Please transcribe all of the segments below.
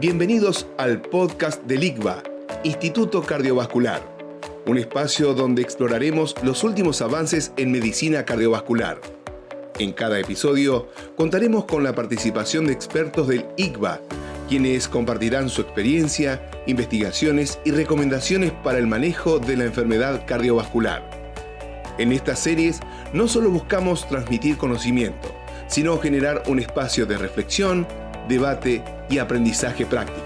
Bienvenidos al podcast del ICVA, Instituto Cardiovascular, un espacio donde exploraremos los últimos avances en medicina cardiovascular. En cada episodio contaremos con la participación de expertos del ICVA, quienes compartirán su experiencia, investigaciones y recomendaciones para el manejo de la enfermedad cardiovascular. En estas series no solo buscamos transmitir conocimiento, sino generar un espacio de reflexión, debate y aprendizaje práctico.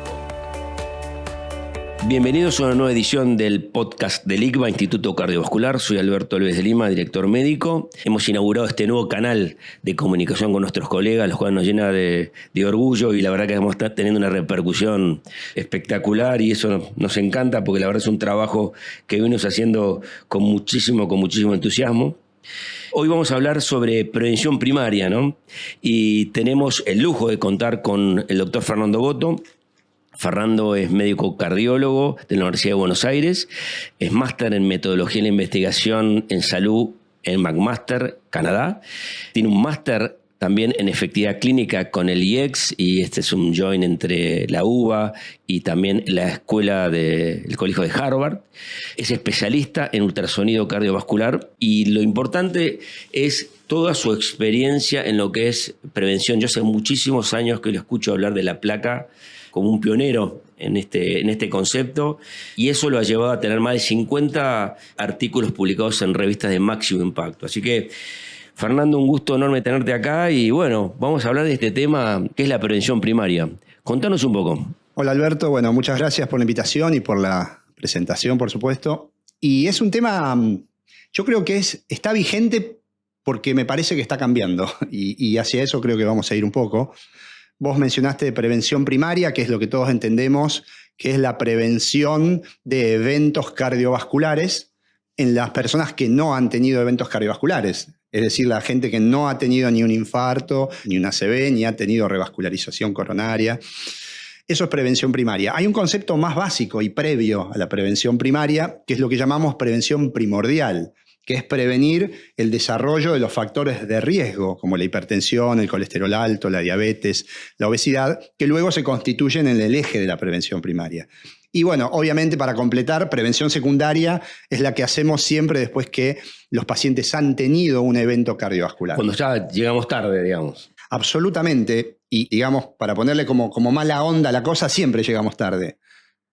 Bienvenidos a una nueva edición del podcast del ICVA, Instituto Cardiovascular. Soy Alberto Alves de Lima, director médico. Hemos inaugurado este nuevo canal de comunicación con nuestros colegas, los cuales nos llena de orgullo, y la verdad que estamos teniendo una repercusión espectacular y eso nos encanta porque la verdad es un trabajo que venimos haciendo con muchísimo entusiasmo. Hoy vamos a hablar sobre prevención primaria, ¿no? Y tenemos el lujo de contar con el doctor Fernando Boto. Fernando es médico cardiólogo de la Universidad de Buenos Aires, es máster en metodología y la investigación en salud en McMaster, Canadá. Tiene un máster también en efectividad clínica con el IEX, y este es un joint entre la UBA y también la escuela del Colegio de Harvard. Es especialista en ultrasonido cardiovascular y lo importante es toda su experiencia en lo que es prevención. Yo hace muchísimos años que le escucho hablar de la placa como un pionero en este concepto, y eso lo ha llevado a tener más de 50 artículos publicados en revistas de máximo impacto. Así que, Fernando, un gusto enorme tenerte acá y bueno, vamos a hablar de este tema que es la prevención primaria. Contanos un poco. Hola Alberto, bueno, muchas gracias por la invitación y por la presentación, por supuesto. Y es un tema, yo creo que está vigente porque me parece que está cambiando y hacia eso creo que vamos a ir un poco. Vos mencionaste prevención primaria, que es lo que todos entendemos, que es la prevención de eventos cardiovasculares en las personas que no han tenido eventos cardiovasculares. Es decir, la gente que no ha tenido ni un infarto, ni una ACV, ni ha tenido revascularización coronaria. Eso es prevención primaria. Hay un concepto más básico y previo a la prevención primaria, que es lo que llamamos prevención primordial, que es prevenir el desarrollo de los factores de riesgo, como la hipertensión, el colesterol alto, la diabetes, la obesidad, que luego se constituyen en el eje de la prevención primaria. Y bueno, obviamente para completar, prevención secundaria es la que hacemos siempre después que los pacientes han tenido un evento cardiovascular. Cuando ya llegamos tarde, digamos. Absolutamente, y digamos, para ponerle como mala onda a la cosa, siempre llegamos tarde.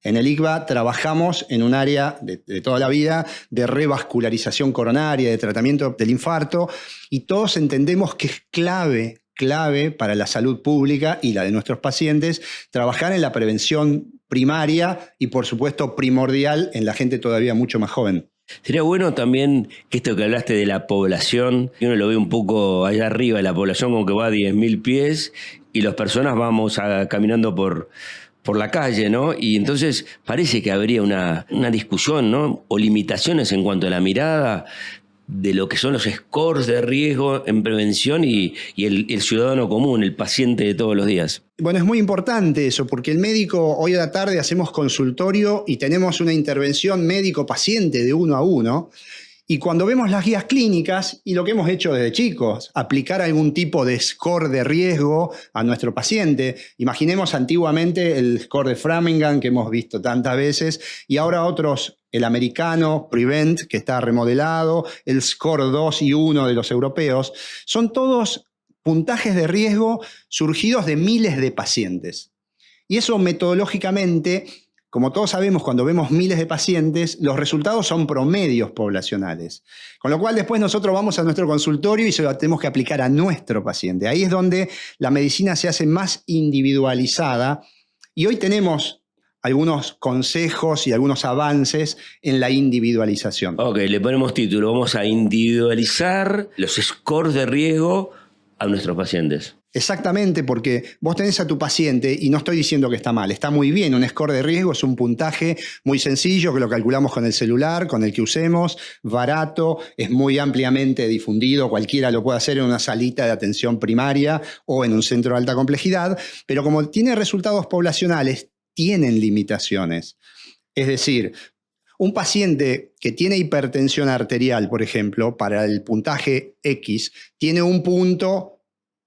En el ICVA trabajamos en un área de toda la vida de revascularización coronaria, de tratamiento del infarto, y todos entendemos que es clave para la salud pública y la de nuestros pacientes trabajar en la prevención primaria y, por supuesto, primordial en la gente todavía mucho más joven. Sería bueno también que esto que hablaste de la población, que uno lo ve un poco allá arriba, la población como que va a 10.000 pies y las personas vamos caminando por la calle, ¿no? Y entonces parece que habría una discusión, ¿no? O limitaciones en cuanto a la mirada de lo que son los scores de riesgo en prevención y el ciudadano común, el paciente de todos los días. Bueno, es muy importante eso, porque el médico, hoy a la tarde hacemos consultorio y tenemos una intervención médico-paciente de 1 a 1. Y cuando vemos las guías clínicas y lo que hemos hecho desde chicos, aplicar algún tipo de score de riesgo a nuestro paciente. Imaginemos antiguamente el score de Framingham que hemos visto tantas veces y ahora otros, el americano, Prevent, que está remodelado, el score 2 y 1 de los europeos. Son todos puntajes de riesgo surgidos de miles de pacientes. Y eso metodológicamente, como todos sabemos, cuando vemos miles de pacientes, los resultados son promedios poblacionales. Con lo cual después nosotros vamos a nuestro consultorio y se lo tenemos que aplicar a nuestro paciente. Ahí es donde la medicina se hace más individualizada y hoy tenemos algunos consejos y algunos avances en la individualización. Ok, le ponemos título. Vamos a individualizar los scores de riesgo a nuestros pacientes. Exactamente, porque vos tenés a tu paciente, y no estoy diciendo que está mal, está muy bien, un score de riesgo es un puntaje muy sencillo que lo calculamos con el celular, con el que usemos, barato, es muy ampliamente difundido, cualquiera lo puede hacer en una salita de atención primaria o en un centro de alta complejidad, pero como tiene resultados poblacionales, tienen limitaciones. Es decir, un paciente que tiene hipertensión arterial, por ejemplo, para el puntaje X, tiene un punto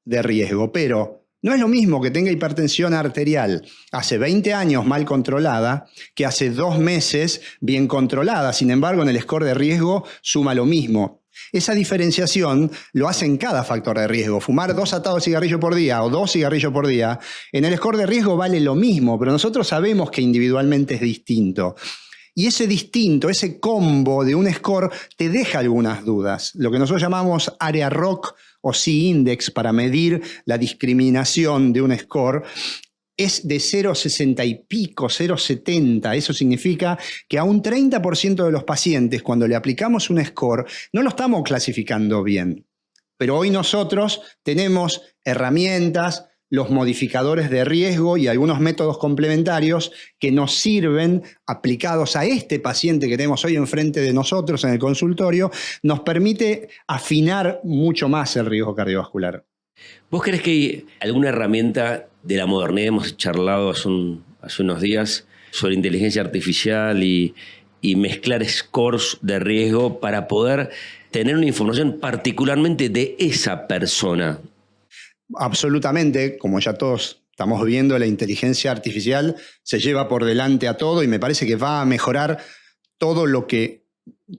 de riesgo, pero No es lo mismo que tenga hipertensión arterial hace 20 años mal controlada que hace 2 meses bien controlada. Sin embargo, en el score de riesgo suma lo mismo. Esa diferenciación lo hace en cada factor de riesgo. Fumar 2 atados de cigarrillo por día o 2 cigarrillos por día, en el score de riesgo vale lo mismo, pero nosotros sabemos que individualmente es distinto. Y ese distinto, ese combo de un score te deja algunas dudas. Lo que nosotros llamamos área ROC o C-index para medir la discriminación de un score es de 0,60 y pico, 0,70. Eso significa que a un 30% de los pacientes, cuando le aplicamos un score, no lo estamos clasificando bien. Pero hoy nosotros tenemos herramientas, los modificadores de riesgo y algunos métodos complementarios que nos sirven, aplicados a este paciente que tenemos hoy enfrente de nosotros en el consultorio, nos permite afinar mucho más el riesgo cardiovascular. ¿Vos crees que hay alguna herramienta de la modernidad? Hemos charlado hace unos días sobre inteligencia artificial y mezclar scores de riesgo para poder tener una información particularmente de esa persona. Absolutamente, como ya todos estamos viendo, la inteligencia artificial se lleva por delante a todo y me parece que va a mejorar todo lo que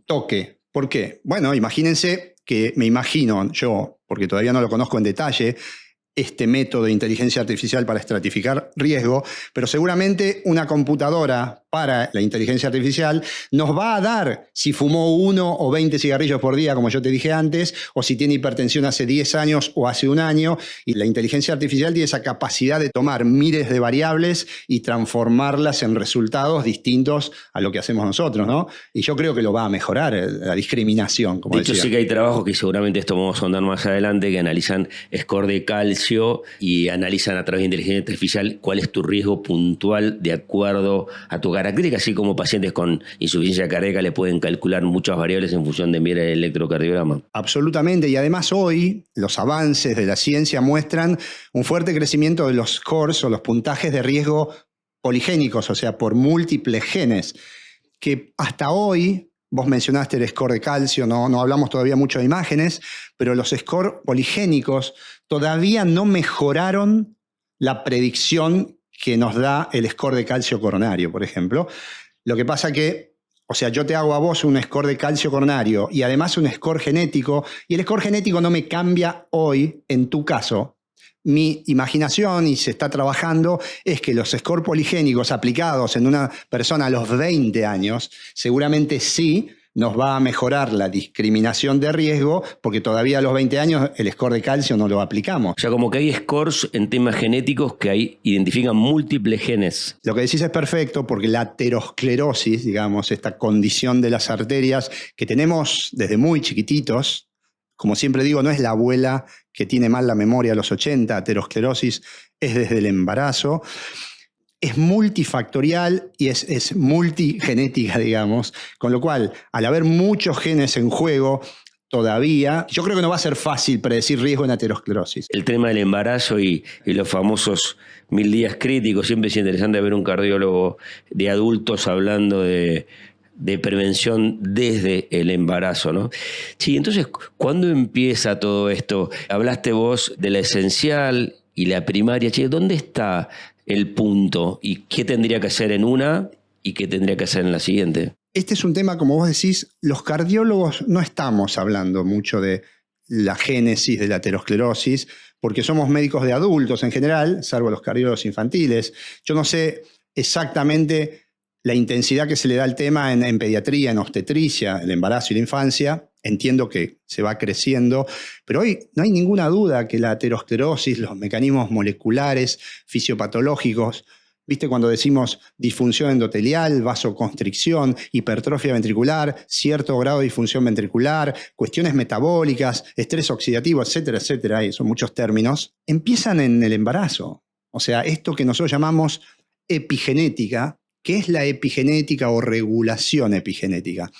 toque. ¿Por qué? Bueno, imagínense que me imagino yo, porque todavía no lo conozco en detalle, este método de inteligencia artificial para estratificar riesgo, pero seguramente una computadora para la inteligencia artificial nos va a dar si fumó 1 o 20 cigarrillos por día, como yo te dije antes, o si tiene hipertensión hace 10 años o hace 1 año, y la inteligencia artificial tiene esa capacidad de tomar miles de variables y transformarlas en resultados distintos a lo que hacemos nosotros, ¿no? Y yo creo que lo va a mejorar, la discriminación, como decía. De hecho, sí que hay trabajos que seguramente esto vamos a andar más adelante, que analizan score de calcio y analizan a través de inteligencia artificial cuál es tu riesgo puntual de acuerdo a tu característica, así como pacientes con insuficiencia cardíaca le pueden calcular muchas variables en función de mirar el electrocardiograma. Absolutamente, y además hoy los avances de la ciencia muestran un fuerte crecimiento de los scores o los puntajes de riesgo poligénicos, o sea, por múltiples genes, que hasta hoy, vos mencionaste el score de calcio, no hablamos todavía mucho de imágenes, pero los scores poligénicos todavía no mejoraron la predicción que nos da el score de calcio coronario, por ejemplo. Lo que pasa que, o sea, yo te hago a vos un score de calcio coronario y además un score genético, y el score genético no me cambia hoy, en tu caso. Mi imaginación, y se está trabajando, es que los scores poligénicos aplicados en una persona a los 20 años, seguramente sí nos va a mejorar la discriminación de riesgo, porque todavía a los 20 años el score de calcio no lo aplicamos. O sea, como que hay scores en temas genéticos que identifican múltiples genes. Lo que decís es perfecto, porque la aterosclerosis, digamos, esta condición de las arterias que tenemos desde muy chiquititos, como siempre digo, no es la abuela que tiene mal la memoria a los 80, aterosclerosis es desde el embarazo. Es multifactorial y es multigenética, digamos, con lo cual, al haber muchos genes en juego, todavía, yo creo que no va a ser fácil predecir riesgo en aterosclerosis. El tema del embarazo y los famosos 1000 días críticos, siempre es interesante ver un cardiólogo de adultos hablando de prevención desde el embarazo, ¿no? Sí, entonces, ¿cuándo empieza todo esto? Hablaste vos de la esencial y la primaria. Che, ¿dónde está el punto? ¿Y qué tendría que hacer en una y qué tendría que hacer en la siguiente? Este es un tema, como vos decís, los cardiólogos no estamos hablando mucho de la génesis de la aterosclerosis, porque somos médicos de adultos en general, salvo los cardiólogos infantiles. Yo no sé exactamente la intensidad que se le da al tema en pediatría, en obstetricia, el embarazo y la infancia. Entiendo que se va creciendo, pero hoy no hay ninguna duda que la aterosclerosis, los mecanismos moleculares, fisiopatológicos, ¿viste cuando decimos disfunción endotelial, vasoconstricción, hipertrofia ventricular, cierto grado de disfunción ventricular, cuestiones metabólicas, estrés oxidativo, etcétera, etcétera, y son muchos términos, empiezan en el embarazo? O sea, esto que nosotros llamamos epigenética. ¿Qué es la epigenética o regulación epigenética?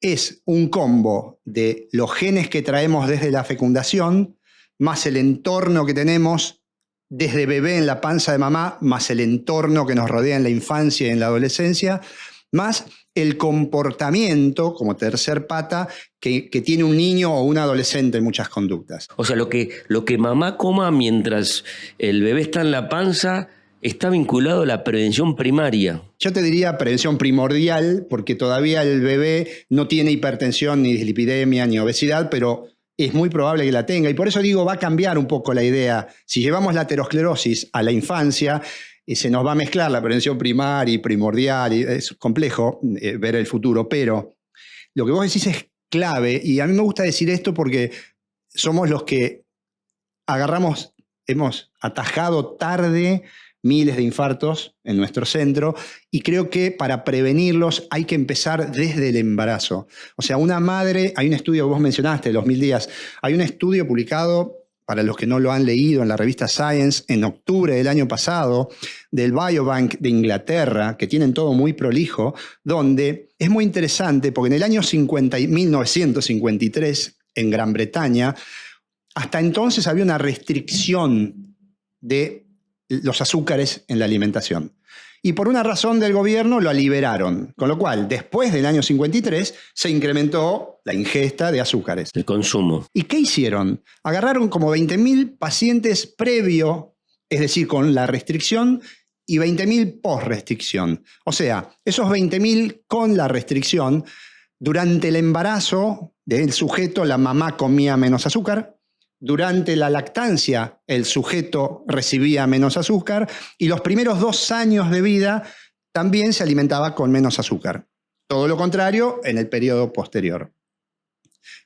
Es un combo de los genes que traemos desde la fecundación, más el entorno que tenemos desde bebé en la panza de mamá, más el entorno que nos rodea en la infancia y en la adolescencia, más el comportamiento como tercer pata que tiene un niño o un adolescente en muchas conductas. O sea, lo que mamá coma mientras el bebé está en la panza está vinculado a la prevención primaria. Yo te diría prevención primordial, porque todavía el bebé no tiene hipertensión, ni dislipidemia, ni obesidad, pero es muy probable que la tenga. Y por eso digo, va a cambiar un poco la idea. Si llevamos la aterosclerosis a la infancia, se nos va a mezclar la prevención primaria y primordial, y es complejo ver el futuro, pero lo que vos decís es clave, y a mí me gusta decir esto porque somos los que hemos atajado tarde miles de infartos en nuestro centro, y creo que para prevenirlos hay que empezar desde el embarazo. O sea, una madre, hay un estudio que vos mencionaste, los 1000 días, hay un estudio publicado, para los que no lo han leído, en la revista Science, en octubre del año pasado, del Biobank de Inglaterra, que tienen todo muy prolijo, donde es muy interesante, porque en el año 1953, en Gran Bretaña, hasta entonces había una restricción de los azúcares en la alimentación. Y por una razón del gobierno lo liberaron. Con lo cual, después del año 53, se incrementó la ingesta de azúcares. El consumo. ¿Y qué hicieron? Agarraron como 20.000 pacientes previo, es decir, con la restricción, y 20.000 post-restricción. O sea, esos 20.000 con la restricción, durante el embarazo del sujeto, la mamá comía menos azúcar. Durante la lactancia, el sujeto recibía menos azúcar, y los primeros 2 años de vida también se alimentaba con menos azúcar. Todo lo contrario en el periodo posterior.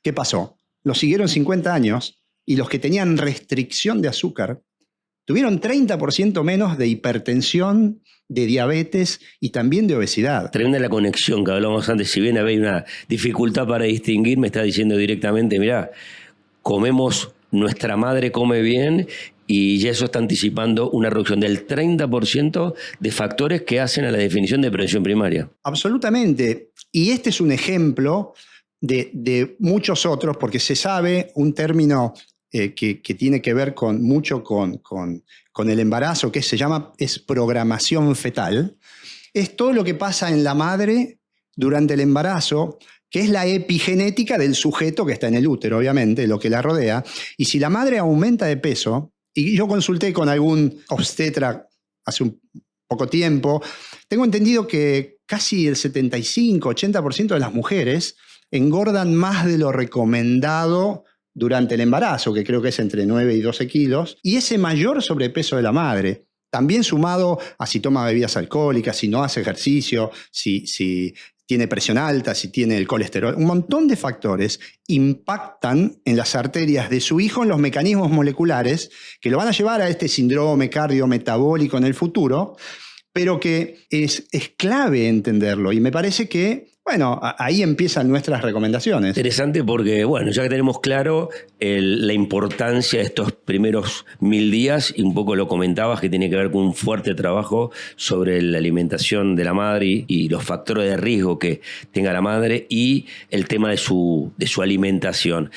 ¿Qué pasó? Los siguieron 50 años y los que tenían restricción de azúcar tuvieron 30% menos de hipertensión, de diabetes y también de obesidad. Tremenda la conexión que hablábamos antes. Si bien había una dificultad para distinguir, me está diciendo directamente, mirá, nuestra madre come bien, y ya eso está anticipando una reducción del 30% de factores que hacen a la definición de prevención primaria. Absolutamente. Y este es un ejemplo de muchos otros, porque se sabe un término que tiene que ver mucho con el embarazo, que es programación fetal. Es todo lo que pasa en la madre durante el embarazo, que es la epigenética del sujeto que está en el útero, obviamente, lo que la rodea. Y si la madre aumenta de peso, y yo consulté con algún obstetra hace un poco tiempo, tengo entendido que casi el 75-80% de las mujeres engordan más de lo recomendado durante el embarazo, que creo que es entre 9 y 12 kilos, y ese mayor sobrepeso de la madre, también sumado a si toma bebidas alcohólicas, si no hace ejercicio, si tiene presión alta, si tiene el colesterol, un montón de factores impactan en las arterias de su hijo, en los mecanismos moleculares que lo van a llevar a este síndrome cardiometabólico en el futuro, pero que es clave entenderlo, y me parece que, bueno, ahí empiezan nuestras recomendaciones. Interesante porque, bueno, ya que tenemos claro la importancia de estos primeros 1000 días, y un poco lo comentabas, que tiene que ver con un fuerte trabajo sobre la alimentación de la madre y los factores de riesgo que tenga la madre y el tema de su alimentación.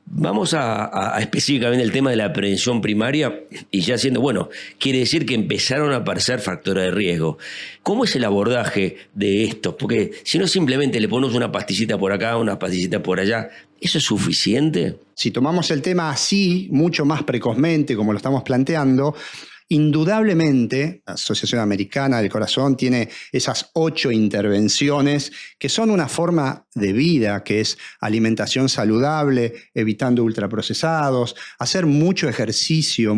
Vamos a específicamente el tema de la prevención primaria, y ya siendo, bueno, quiere decir que empezaron a aparecer factores de riesgo. ¿Cómo es el abordaje de esto? Porque si no, simplemente le ponemos una pastillita por acá, una pastillita por allá, ¿eso es suficiente? Si tomamos el tema así, mucho más precozmente, como lo estamos planteando, indudablemente, la Asociación Americana del Corazón tiene esas 8 intervenciones que son una forma de vida, que es alimentación saludable, evitando ultraprocesados, hacer mucho ejercicio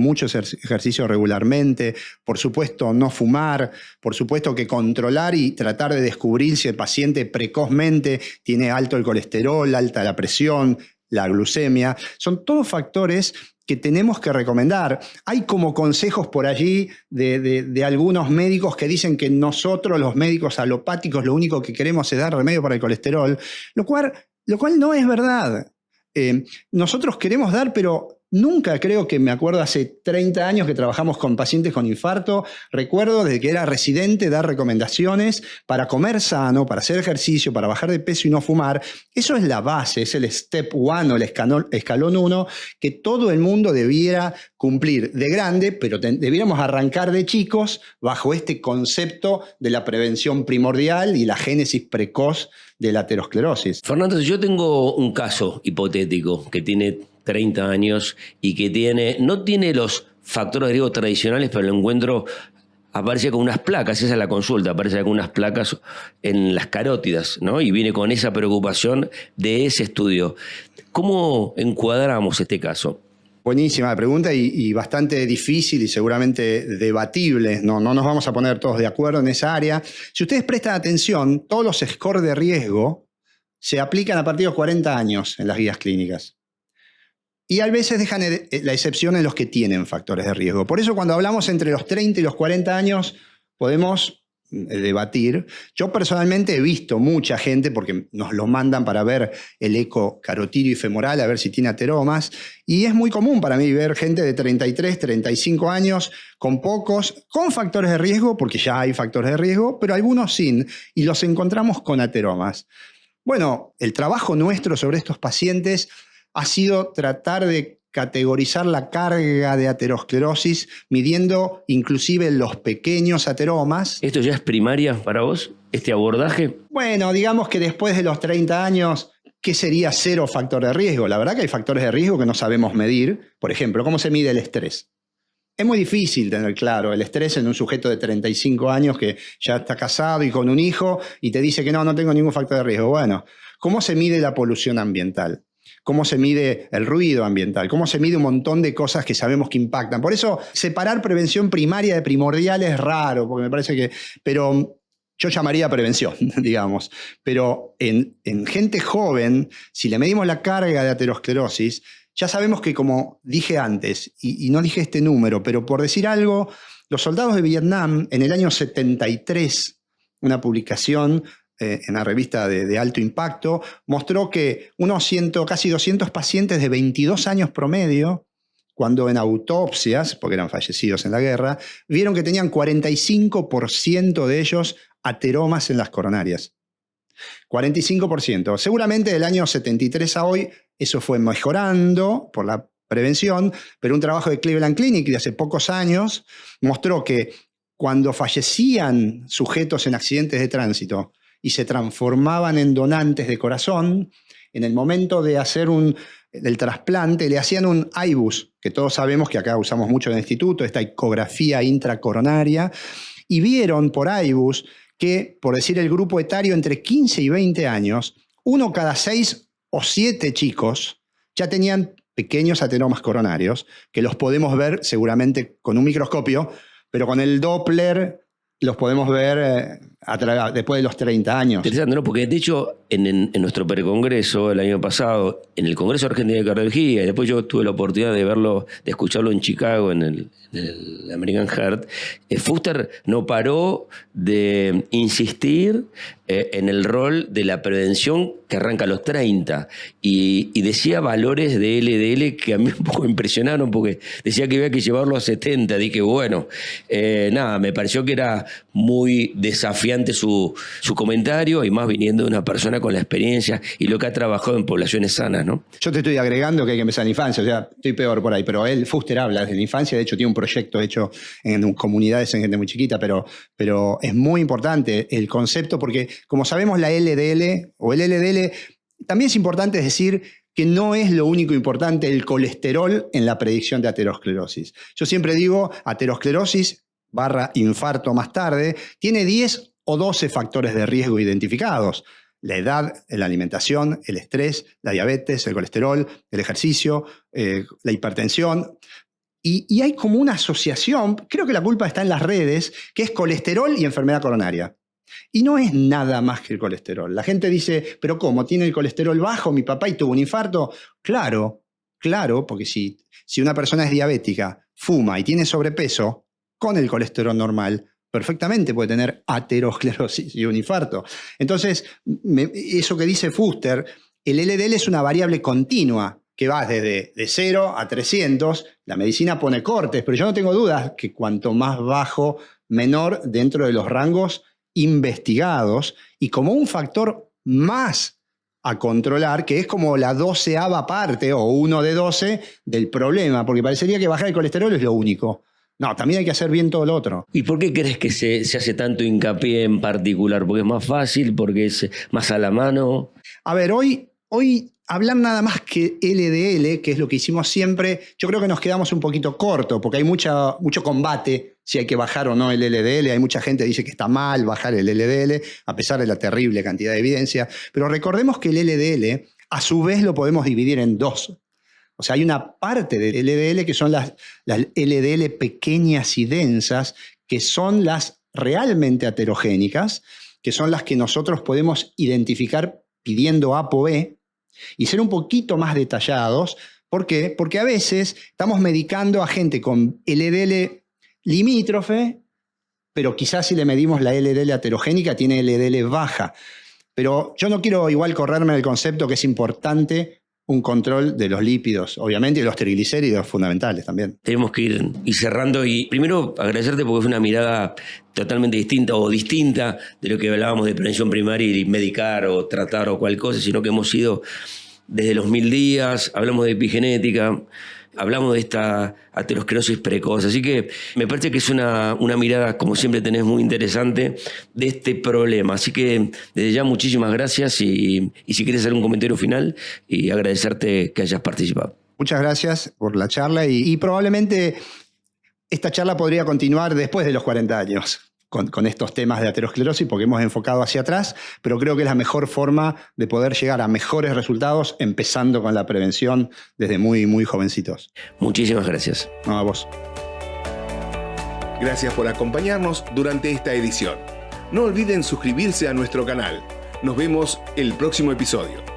regularmente, por supuesto no fumar, por supuesto que controlar y tratar de descubrir si el paciente precozmente tiene alto el colesterol, alta la presión, la glucemia. Son todos factores que tenemos que recomendar. Hay como consejos por allí de algunos médicos que dicen que nosotros, los médicos alopáticos, lo único que queremos es dar remedio para el colesterol, lo cual no es verdad. Nosotros queremos dar, pero nunca creo que me acuerdo hace 30 años que trabajamos con pacientes con infarto. Recuerdo desde que era residente dar recomendaciones para comer sano, para hacer ejercicio, para bajar de peso y no fumar. Eso es la base, es el step one o el escalón 1 que todo el mundo debiera cumplir de grande, pero debiéramos arrancar de chicos bajo este concepto de la prevención primordial y la génesis precoz de la aterosclerosis. Fernando, yo tengo un caso hipotético que tiene 30 años y que no tiene los factores de riesgo tradicionales, pero lo encuentro, aparece con unas placas, esa es la consulta, aparece con unas placas en las carótidas, ¿no? Y viene con esa preocupación de ese estudio. ¿Cómo encuadramos este caso? Buenísima la pregunta y bastante difícil y seguramente debatible. No nos vamos a poner todos de acuerdo en esa área. Si ustedes prestan atención, todos los scores de riesgo se aplican a partir de los 40 años en las guías clínicas. Y a veces dejan la excepción en los que tienen factores de riesgo. Por eso cuando hablamos entre los 30 y los 40 años podemos debatir. Yo personalmente he visto mucha gente, porque nos lo mandan para ver el eco carotidio y femoral, a ver si tiene ateromas, y es muy común para mí ver gente de 33, 35 años, con factores de riesgo, porque ya hay factores de riesgo, pero algunos sin, y los encontramos con ateromas. Bueno, el trabajo nuestro sobre estos pacientes ha sido tratar de categorizar la carga de aterosclerosis, midiendo inclusive los pequeños ateromas. ¿Esto ya es primaria para vos, este abordaje? Bueno, digamos que después de los 30 años, ¿qué sería cero factor de riesgo? La verdad que hay factores de riesgo que no sabemos medir. Por ejemplo, ¿cómo se mide el estrés? Es muy difícil tener claro el estrés en un sujeto de 35 años que ya está casado y con un hijo y te dice que no tengo ningún factor de riesgo. Bueno, ¿cómo se mide la polución ambiental? ¿Cómo se mide el ruido ambiental? ¿Cómo se mide un montón de cosas que sabemos que impactan? Por eso, separar prevención primaria de primordial es raro, porque me parece que... Pero yo llamaría prevención, digamos. Pero en gente joven, si le medimos la carga de aterosclerosis, ya sabemos que, como dije antes, y no dije este número, pero por decir algo, los soldados de Vietnam, en el año 73, una publicación en la revista de alto impacto, mostró que casi 200 pacientes de 22 años promedio, cuando en autopsias, porque eran fallecidos en la guerra, vieron que tenían 45% de ellos ateromas en las coronarias. 45%. Seguramente del año 73 a hoy eso fue mejorando por la prevención, pero un trabajo de Cleveland Clinic de hace pocos años mostró que cuando fallecían sujetos en accidentes de tránsito y se transformaban en donantes de corazón, en el momento de hacer el trasplante le hacían un IBUS, que todos sabemos que acá usamos mucho en el instituto, esta ecografía intracoronaria, y vieron por IBUS que, por decir el grupo etario entre 15 y 20 años, 1 cada 6 o 7 chicos ya tenían pequeños ateromas coronarios, que los podemos ver seguramente con un microscopio, pero con el Doppler los podemos ver después de los 30 años. Interesante, ¿no? Porque de hecho en nuestro precongreso el año pasado, en el Congreso Argentino de Cardiología, y después yo tuve la oportunidad de escucharlo en Chicago en el American Heart, Fuster no paró de insistir en el rol de la prevención que arranca a los 30 y decía valores de LDL que a mí un poco impresionaron, porque decía que había que llevarlo a 70. Dije, bueno, me pareció que era muy desafiante su comentario, y más viniendo de una persona con la experiencia y lo que ha trabajado en poblaciones sanas, ¿no? Yo te estoy agregando que hay que empezar en la infancia, o sea, estoy peor por ahí, pero Fuster habla desde la infancia, de hecho tiene un proyecto hecho en comunidades en gente muy chiquita, pero es muy importante el concepto, porque como sabemos la LDL o el LDL, también es importante decir que no es lo único importante el colesterol en la predicción de aterosclerosis. Yo siempre digo, aterosclerosis / infarto más tarde, tiene 10 o 12 factores de riesgo identificados. La edad, la alimentación, el estrés, la diabetes, el colesterol, el ejercicio, la hipertensión. Y hay como una asociación, creo que la culpa está en las redes, que es colesterol y enfermedad coronaria. Y no es nada más que el colesterol. La gente dice, pero ¿cómo? ¿Tiene el colesterol bajo mi papá y tuvo un infarto? Claro, porque si una persona es diabética, fuma y tiene sobrepeso, con el colesterol normal, perfectamente puede tener aterosclerosis y un infarto. Entonces, eso que dice Fuster, el LDL es una variable continua. que vas desde de 0 a 300, la medicina pone cortes, pero yo no tengo dudas que cuanto más bajo, menor dentro de los rangos investigados y como un factor más a controlar, que es como la 12ª parte o 1 de 12 del problema, porque parecería que bajar el colesterol es lo único. No, también hay que hacer bien todo lo otro. ¿Y por qué crees que se hace tanto hincapié en particular? ¿Porque es más fácil? ¿Porque es más a la mano? A ver, hoy hablar nada más que LDL, que es lo que hicimos siempre, yo creo que nos quedamos un poquito corto, porque hay mucho combate si hay que bajar o no el LDL. Hay mucha gente que dice que está mal bajar el LDL, a pesar de la terrible cantidad de evidencia. Pero recordemos que el LDL, a su vez, lo podemos dividir en dos. O sea, hay una parte del LDL que son las LDL pequeñas y densas, que son las realmente aterogénicas, que son las que nosotros podemos identificar pidiendo ApoB y ser un poquito más detallados. ¿Por qué? Porque a veces estamos medicando a gente con LDL limítrofe, pero quizás si le medimos la LDL aterogénica tiene LDL baja. Pero yo no quiero igual correrme del concepto que es importante un control de los lípidos, obviamente, y de los triglicéridos fundamentales también. Tenemos que ir cerrando y primero agradecerte porque fue una mirada totalmente distinta de lo que hablábamos de prevención primaria y medicar o tratar o cual cosa, sino que hemos ido desde los 1000 días, hablamos de epigenética, hablamos de esta aterosclerosis precoz, así que me parece que es una mirada, como siempre tenés, muy interesante de este problema. Así que desde ya muchísimas gracias y si quieres hacer un comentario final y agradecerte que hayas participado. Muchas gracias por la charla y probablemente esta charla podría continuar después de los 40 años. Con estos temas de aterosclerosis, porque hemos enfocado hacia atrás, pero creo que es la mejor forma de poder llegar a mejores resultados, empezando con la prevención desde muy, muy jovencitos. Muchísimas gracias. No, a vos. Gracias por acompañarnos durante esta edición. No olviden suscribirse a nuestro canal. Nos vemos el próximo episodio.